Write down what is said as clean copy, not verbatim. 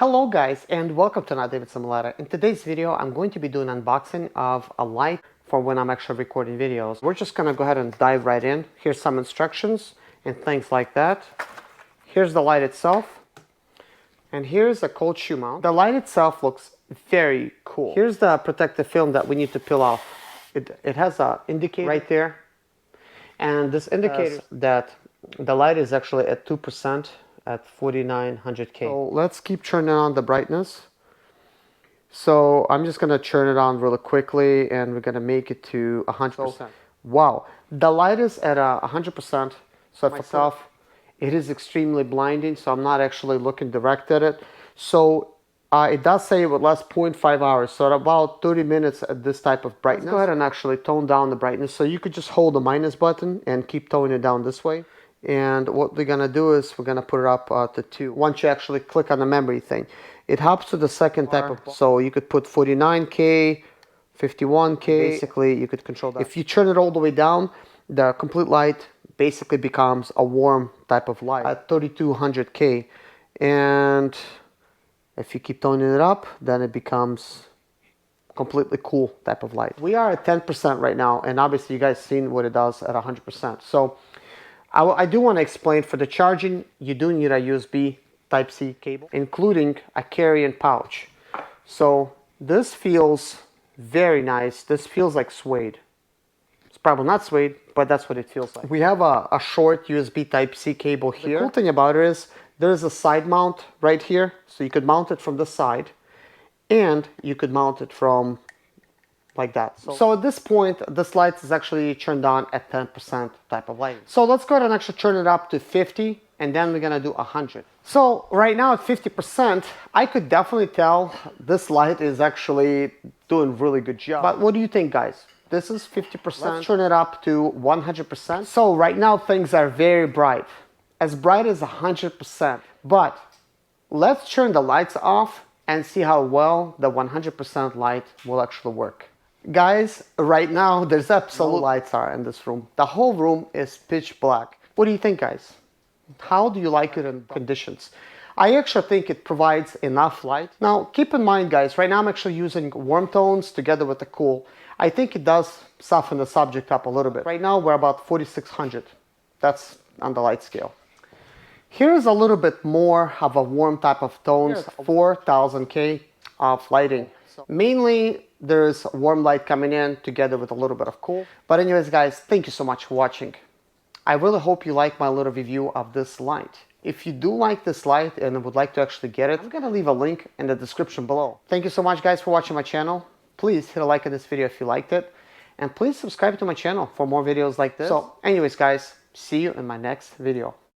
Hello guys and welcome to another Zimaleta. In today's video I'm going to be doing an unboxing of a light for when I'm actually recording videos. We're just gonna go ahead and dive right in. Here's some instructions and things like that. Here's the light itself. And here's a cold shoe mount. The light itself looks very cool. Here's the protective film that we need to peel off. It has an indicator right there. And this indicates that the light is actually at 2% at 4900K. So let's keep turning on the brightness. So I'm just gonna turn it on really quickly and we're gonna make it to 100%. Wow, the light is at 100%. So for myself, it is extremely blinding, so I'm not actually looking direct at it. So it does say it would last 0.5 hours, so at about 30 minutes at this type of brightness. Let's go ahead and actually tone down the brightness. So you could just hold the minus button and keep toning it down this way. And what we're gonna do is we're gonna put it up to 2. Once you actually click on the memory thing, it hops to the second type of, so you could put 49K, 51K, basically you could control that. If you turn it all the way down, the complete light basically becomes a warm type of light at 3200K. And if you keep toning it up, then it becomes completely cool type of light. We are at 10% right now, and obviously you guys seen what it does at 100%. So I do want to explain, for the charging, you do need a USB Type-C cable, including a carrying pouch. So this feels very nice. This feels like suede. It's probably not suede, but that's what it feels like. We have a short USB Type-C cable here. The cool thing about it is there's a side mount right here. So you could mount it from the side, and you could mount it from like that. So at this point, this light is actually turned on at 10% type of lighting. So let's go ahead and actually turn it up to 50, and then we're gonna do 100. So right now at 50%, I could definitely tell this light is actually doing really good job. But what do you think, guys? This is 50%. Let's turn it up to 100%. So right now things are very bright as 100%. But let's turn the lights off and see how well the 100% light will actually work. Guys, right now there's absolute no lights are in this room. The whole room is pitch black. What do you think, guys? How do you like it in conditions? I actually think it provides enough light. Now keep in mind, guys, right now I'm actually using warm tones together with the cool. I think it does soften the subject up a little bit. Right now we're about 4600. That's on the light scale. Here's a little bit more of a warm type of tones, 4000K of lighting. Mainly there's warm light coming in together with a little bit of cool. But anyways, guys, thank you so much for watching. I really hope you like my little review of this light. If you do like this light and would like to actually get it, I'm gonna leave a link in the description below. Thank you so much, guys, for watching my channel. Please hit a like on this video if you liked it. And please subscribe to my channel for more videos like this. So anyways, guys, see you in my next video.